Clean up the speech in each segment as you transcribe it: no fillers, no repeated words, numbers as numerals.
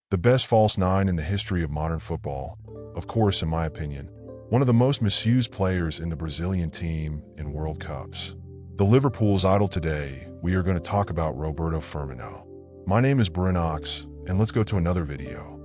The best false nine in the history of modern football, of course, in my opinion. One of the most misused players in the Brazilian team in World Cups. The Liverpool's idol today, we are going to talk about Roberto Firmino. My name is Brunox, and let's go to another video.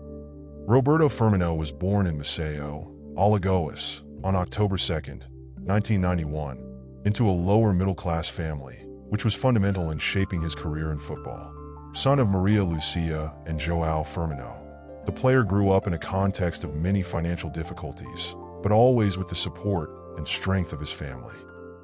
Roberto Firmino was born in Maceió, Alagoas, on October 2nd, 1991, into a lower middle-class family, which was fundamental in shaping his career in football. Son of Maria Lucia and João Firmino, the player grew up in a context of many financial difficulties, but always with the support and strength of his family.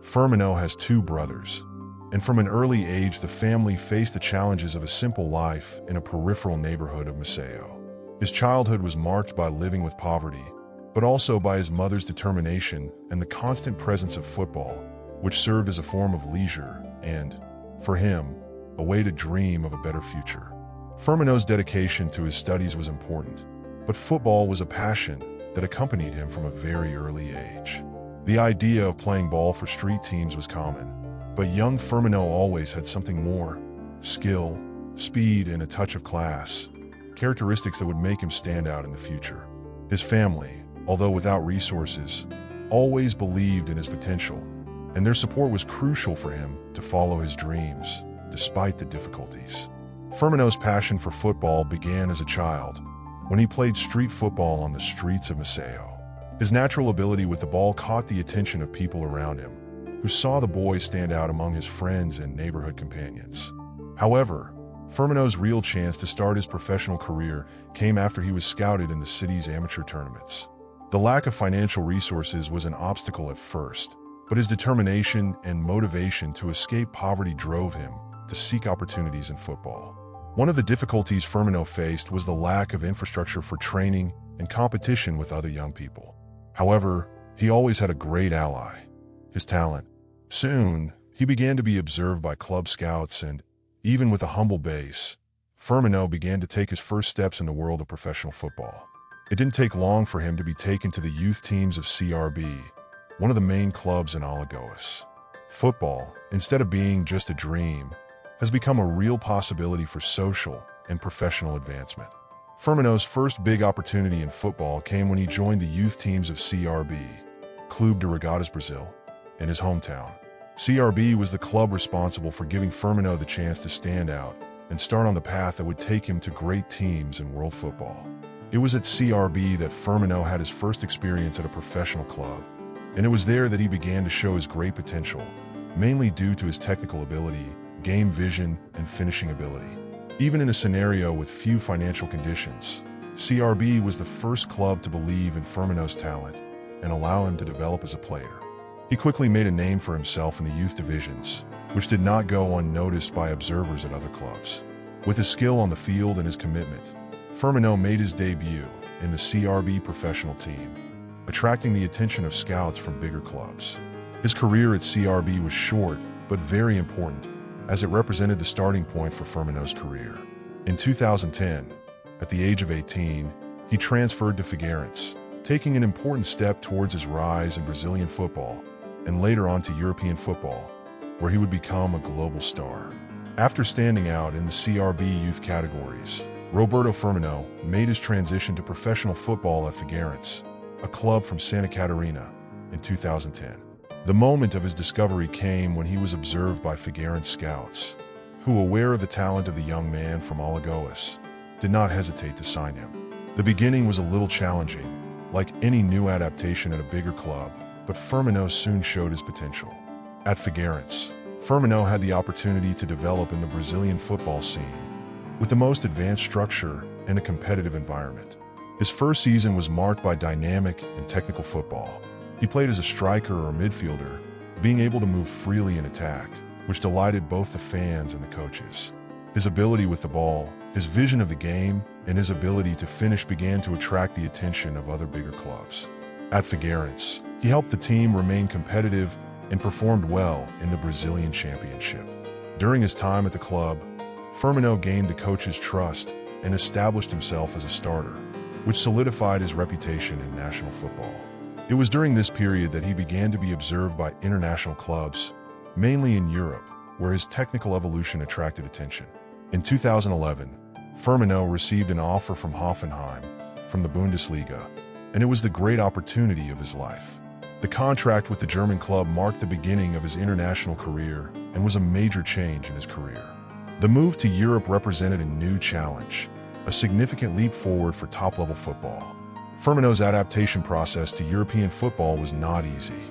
Firmino has two brothers, and from an early age the family faced the challenges of a simple life in a peripheral neighborhood of Maceió. His childhood was marked by living with poverty, but also by his mother's determination and the constant presence of football, which served as a form of leisure and, for him, a way to dream of a better future. Firmino's dedication to his studies was important, but football was a passion that accompanied him from a very early age. The idea of playing ball for street teams was common, but young Firmino always had something more: skill, speed, and a touch of class, characteristics that would make him stand out in the future. His family, although without resources, always believed in his potential, and their support was crucial for him to follow his dreams, despite the difficulties. Firmino's passion for football began as a child, when he played street football on the streets of Maceió. His natural ability with the ball caught the attention of people around him, who saw the boy stand out among his friends and neighborhood companions. However, Firmino's real chance to start his professional career came after he was scouted in the city's amateur tournaments. The lack of financial resources was an obstacle at first, but his determination and motivation to escape poverty drove him to seek opportunities in football. One of the difficulties Firmino faced was the lack of infrastructure for training and competition with other young people. However, he always had a great ally: his talent. Soon, he began to be observed by club scouts, and, even with a humble base, Firmino began to take his first steps in the world of professional football. It didn't take long for him to be taken to the youth teams of CRB, one of the main clubs in Alagoas. Football, instead of being just a dream, has become a real possibility for social and professional advancement. Firmino's first big opportunity in football came when he joined the youth teams of CRB, Clube de Regatas Brazil, in his hometown. CRB was the club responsible for giving Firmino the chance to stand out and start on the path that would take him to great teams in world football. It was at CRB that Firmino had his first experience at a professional club, and it was there that he began to show his great potential, mainly due to his technical ability, game vision, and finishing ability. Even in a scenario with few financial conditions, CRB was the first club to believe in Firmino's talent and allow him to develop as a player. He quickly made a name for himself in the youth divisions, which did not go unnoticed by observers at other clubs. With his skill on the field and his commitment, Firmino made his debut in the CRB professional team, attracting the attention of scouts from bigger clubs. His career at CRB was short, but very important, as it represented the starting point for Firmino's career. In 2010, at the age of 18, he transferred to Fagarens, taking an important step towards his rise in Brazilian football, and later on to European football, where he would become a global star. After standing out in the CRB youth categories, Roberto Firmino made his transition to professional football at Fagarens, a club from Santa Catarina, in 2010. The moment of his discovery came when he was observed by Fagarens scouts, who, aware of the talent of the young man from Alagoas, did not hesitate to sign him. The beginning was a little challenging, like any new adaptation at a bigger club, but Firmino soon showed his potential. At Fagarens, Firmino had the opportunity to develop in the Brazilian football scene, with the most advanced structure and a competitive environment. His first season was marked by dynamic and technical football. He played as a striker or midfielder, being able to move freely in attack, which delighted both the fans and the coaches. His ability with the ball, his vision of the game, and his ability to finish began to attract the attention of other bigger clubs. At Fagarens, he helped the team remain competitive and performed well in the Brazilian Championship. During his time at the club, Firmino gained the coach's trust and established himself as a starter, which solidified his reputation in national football. It was during this period that he began to be observed by international clubs, mainly in Europe, where his technical evolution attracted attention. In 2011, Firmino received an offer from Hoffenheim, from the Bundesliga, and it was the great opportunity of his life. The contract with the German club marked the beginning of his international career and was a major change in his career. The move to Europe represented a new challenge, a significant leap forward for top-level football. Firmino's adaptation process to European football was not easy.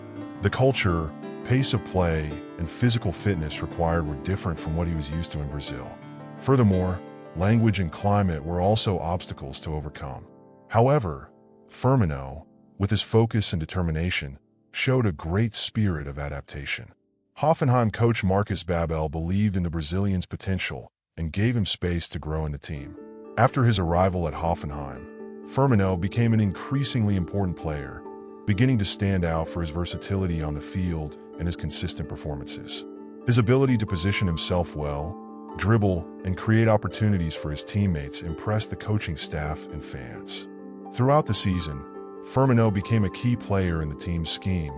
The culture, pace of play, and physical fitness required were different from what he was used to in Brazil. Furthermore, language and climate were also obstacles to overcome. However, Firmino, with his focus and determination, showed a great spirit of adaptation. Hoffenheim coach Marcus Babel believed in the Brazilian's potential and gave him space to grow in the team. After his arrival at Hoffenheim, Firmino became an increasingly important player, beginning to stand out for his versatility on the field and his consistent performances. His ability to position himself well, dribble, and create opportunities for his teammates impressed the coaching staff and fans. Throughout the season, Firmino became a key player in the team's scheme,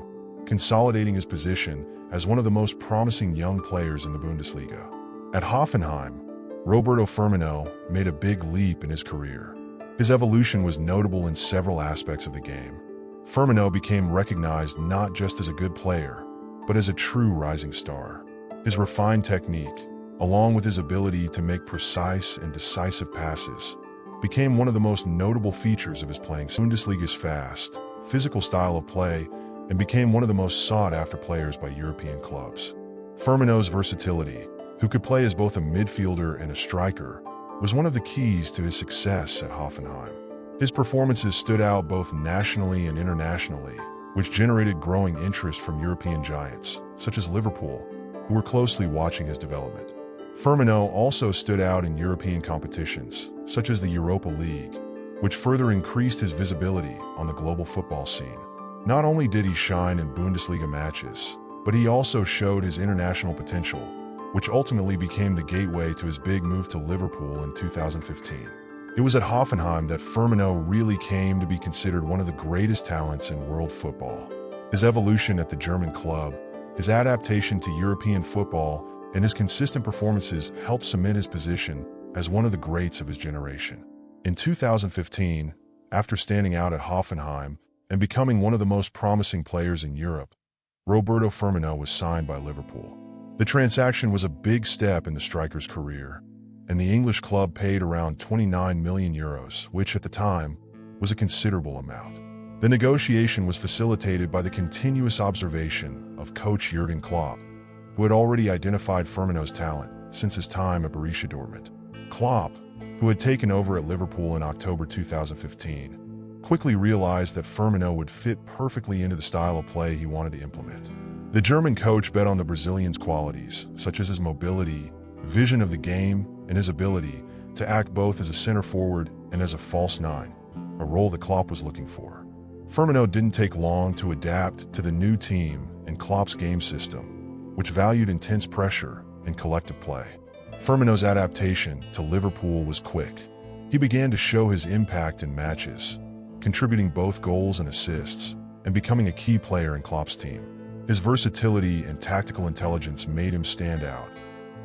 consolidating his position as one of the most promising young players in the Bundesliga. At Hoffenheim, Roberto Firmino made a big leap in his career. His evolution was notable in several aspects of the game. Firmino became recognized not just as a good player, but as a true rising star. His refined technique, along with his ability to make precise and decisive passes, became one of the most notable features of his playing. Bundesliga's fast, physical style of play, and became one of the most sought-after players by European clubs. Firmino's versatility, who could play as both a midfielder and a striker, was one of the keys to his success at Hoffenheim. His performances stood out both nationally and internationally, which generated growing interest from European giants, such as Liverpool, who were closely watching his development. Firmino also stood out in European competitions, such as the Europa League, which further increased his visibility on the global football scene. Not only did he shine in Bundesliga matches, but he also showed his international potential, which ultimately became the gateway to his big move to Liverpool in 2015. It was at Hoffenheim that Firmino really came to be considered one of the greatest talents in world football. His evolution at the German club, his adaptation to European football, and his consistent performances helped cement his position as one of the greats of his generation. In 2015, after standing out at Hoffenheim and becoming one of the most promising players in Europe, Roberto Firmino was signed by Liverpool. The transaction was a big step in the striker's career, and the English club paid around 29 million euros, which at the time was a considerable amount. The negotiation was facilitated by the continuous observation of coach Jürgen Klopp, who had already identified Firmino's talent since his time at Borussia Dortmund. Klopp, who had taken over at Liverpool in October 2015, quickly realized that Firmino would fit perfectly into the style of play he wanted to implement. The German coach bet on the Brazilian's qualities, such as his mobility, vision of the game, and his ability to act both as a center forward and as a false nine, a role that Klopp was looking for. Firmino didn't take long to adapt to the new team and Klopp's game system, which valued intense pressure and collective play. Firmino's adaptation to Liverpool was quick. He began to show his impact in matches, contributing both goals and assists, and becoming a key player in Klopp's team. His versatility and tactical intelligence made him stand out,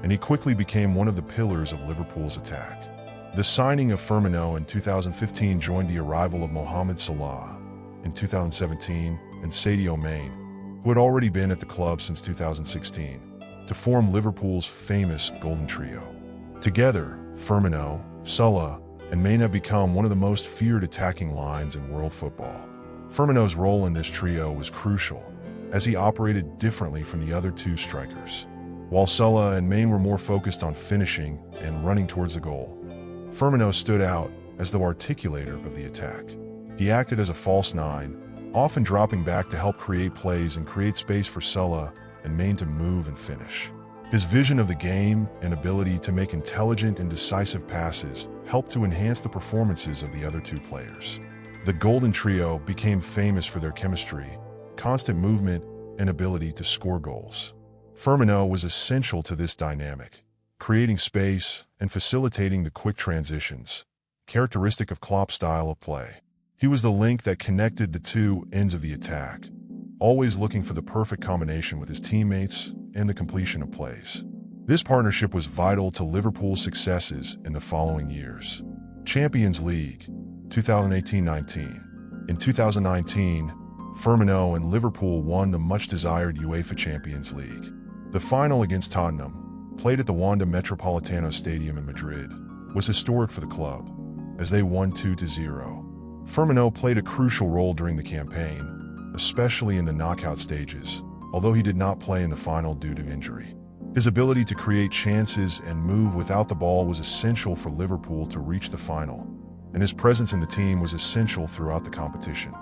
and he quickly became one of the pillars of Liverpool's attack. The signing of Firmino in 2015 joined the arrival of Mohamed Salah in 2017 and Sadio Mane, who had already been at the club since 2016, to form Liverpool's famous Golden Trio. Together, Firmino, Salah, and Mane have become one of the most feared attacking lines in world football. Firmino's role in this trio was crucial, as he operated differently from the other two strikers. While Salah and Mane were more focused on finishing and running towards the goal, Firmino stood out as the articulator of the attack. He acted as a false nine, often dropping back to help create plays and create space for Salah and Mane to move and finish. His vision of the game and ability to make intelligent and decisive passes helped to enhance the performances of the other two players. The Golden Trio became famous for their chemistry, constant movement, and ability to score goals. Firmino was essential to this dynamic, creating space and facilitating the quick transitions, characteristic of Klopp's style of play. He was the link that connected the two ends of the attack, always looking for the perfect combination with his teammates and the completion of plays. This partnership was vital to Liverpool's successes in the following years. Champions League, 2018-19. In 2019, Firmino and Liverpool won the much-desired UEFA Champions League. The final against Tottenham, played at the Wanda Metropolitano Stadium in Madrid, was historic for the club, as they won 2-0. Firmino played a crucial role during the campaign, especially in the knockout stages, although he did not play in the final due to injury. His ability to create chances and move without the ball was essential for Liverpool to reach the final, and his presence in the team was essential throughout the competition.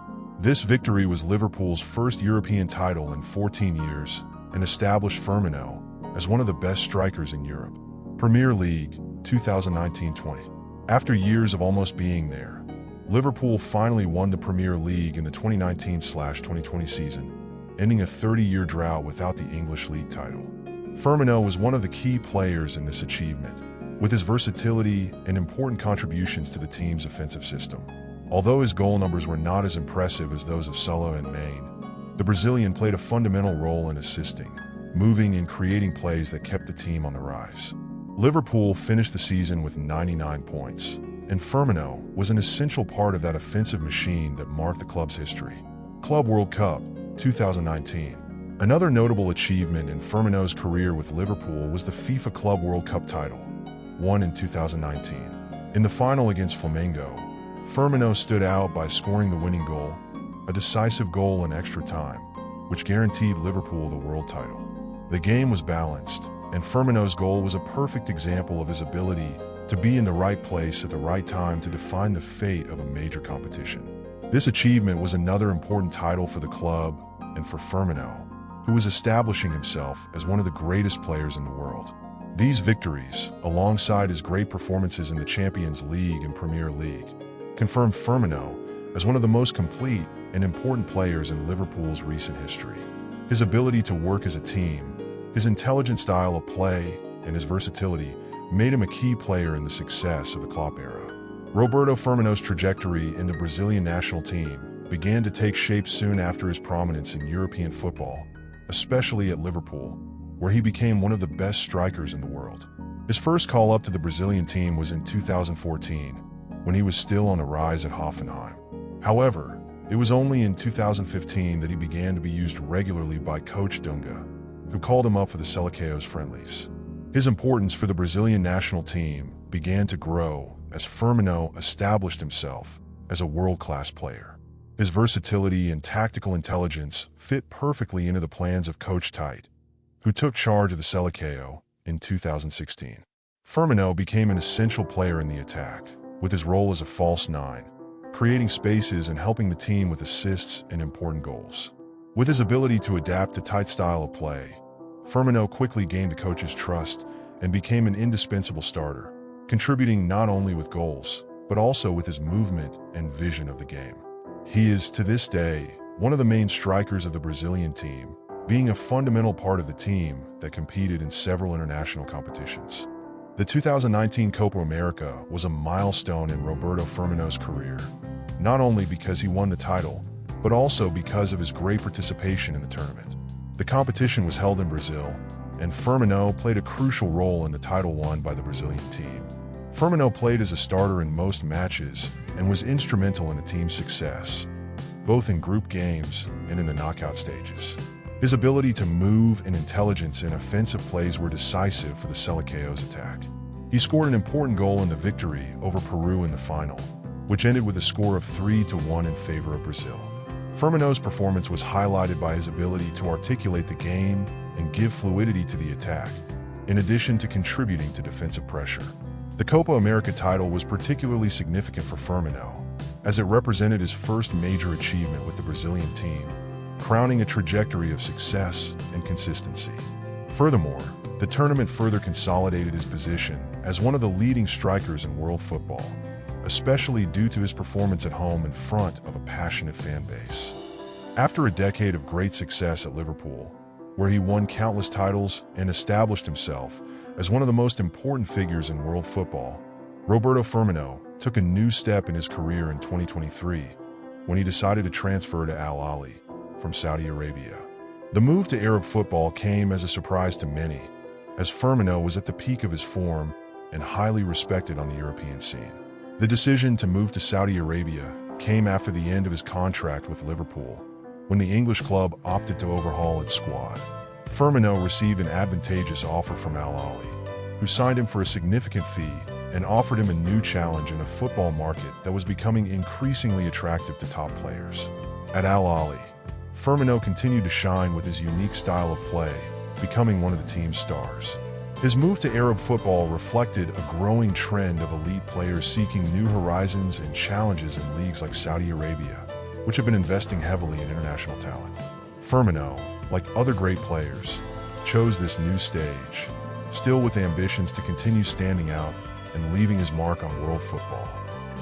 This victory was Liverpool's first European title in 14 years and established Firmino as one of the best strikers in Europe. Premier League, 2019-20. After years of almost being there, Liverpool finally won the Premier League in the 2019-2020 season, ending a 30-year drought without the English League title. Firmino was one of the key players in this achievement, with his versatility and important contributions to the team's offensive system. Although his goal numbers were not as impressive as those of Salah and Mané, the Brazilian played a fundamental role in assisting, moving and creating plays that kept the team on the rise. Liverpool finished the season with 99 points, and Firmino was an essential part of that offensive machine that marked the club's history. Club World Cup, 2019. Another notable achievement in Firmino's career with Liverpool was the FIFA Club World Cup title, won in 2019. In the final against Flamengo, Firmino stood out by scoring the winning goal, a decisive goal in extra time, which guaranteed Liverpool the world title. The game was balanced, and Firmino's goal was a perfect example of his ability to be in the right place at the right time to define the fate of a major competition. This achievement was another important title for the club and for Firmino, who was establishing himself as one of the greatest players in the world. These victories, alongside his great performances in the Champions League and Premier League, confirmed Firmino as one of the most complete and important players in Liverpool's recent history. His ability to work as a team, his intelligent style of play, and his versatility made him a key player in the success of the Klopp era. Roberto Firmino's trajectory in the Brazilian national team began to take shape soon after his prominence in European football, especially at Liverpool, where he became one of the best strikers in the world. His first call-up to the Brazilian team was in 2014, when he was still on the rise at Hoffenheim. However, it was only in 2015 that he began to be used regularly by coach Dunga, who called him up for the Seleção's friendlies. His importance for the Brazilian national team began to grow as Firmino established himself as a world-class player. His versatility and tactical intelligence fit perfectly into the plans of Coach Tite, who took charge of the Seleção in 2016. Firmino became an essential player in the attack, with his role as a false nine, creating spaces and helping the team with assists and important goals. With his ability to adapt to Tite's style of play, Firmino quickly gained the coach's trust and became an indispensable starter, contributing not only with goals, but also with his movement and vision of the game. He is, to this day, one of the main strikers of the Brazilian team, being a fundamental part of the team that competed in several international competitions. The 2019 Copa America was a milestone in Roberto Firmino's career, not only because he won the title, but also because of his great participation in the tournament. The competition was held in Brazil, and Firmino played a crucial role in the title won by the Brazilian team. Firmino played as a starter in most matches and was instrumental in the team's success, both in group games and in the knockout stages. His ability to move and intelligence in offensive plays were decisive for the Seleção's attack. He scored an important goal in the victory over Peru in the final, which ended with a score of 3-1 in favor of Brazil. Firmino's performance was highlighted by his ability to articulate the game and give fluidity to the attack, in addition to contributing to defensive pressure. The Copa America title was particularly significant for Firmino, as it represented his first major achievement with the Brazilian team, crowning a trajectory of success and consistency. Furthermore, the tournament further consolidated his position as one of the leading strikers in world football, especially due to his performance at home in front of a passionate fan base. After a decade of great success at Liverpool, where he won countless titles and established himself as one of the most important figures in world football, Roberto Firmino took a new step in his career in 2023 when he decided to transfer to Al-Ahli from Saudi Arabia. The move to Arab football came as a surprise to many, as Firmino was at the peak of his form and highly respected on the European scene. The decision to move to Saudi Arabia came after the end of his contract with Liverpool, when the English club opted to overhaul its squad. Firmino received an advantageous offer from Al-Ahli, who signed him for a significant fee and offered him a new challenge in a football market that was becoming increasingly attractive to top players. At Al-Ahli, Firmino continued to shine with his unique style of play, becoming one of the team's stars. His move to Arab football reflected a growing trend of elite players seeking new horizons and challenges in leagues like Saudi Arabia, which have been investing heavily in international talent. Firmino, like other great players, chose this new stage, still with ambitions to continue standing out and leaving his mark on world football.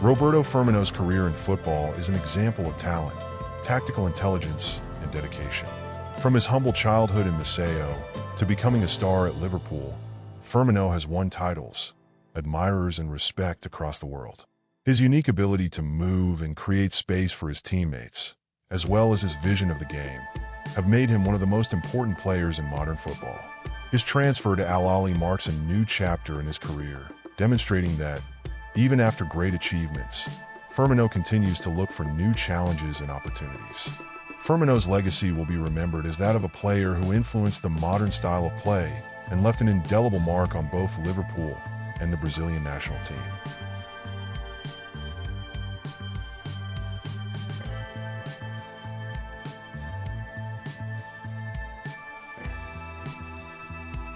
Roberto Firmino's career in football is an example of talent, tactical intelligence, and dedication. From his humble childhood in Maceo to becoming a star at Liverpool, Firmino has won titles, admirers, and respect across the world. His unique ability to move and create space for his teammates, as well as his vision of the game, have made him one of the most important players in modern football. His transfer to Al-Ahli marks a new chapter in his career, demonstrating that, even after great achievements, Firmino continues to look for new challenges and opportunities. Firmino's legacy will be remembered as that of a player who influenced the modern style of play and left an indelible mark on both Liverpool and the Brazilian national team.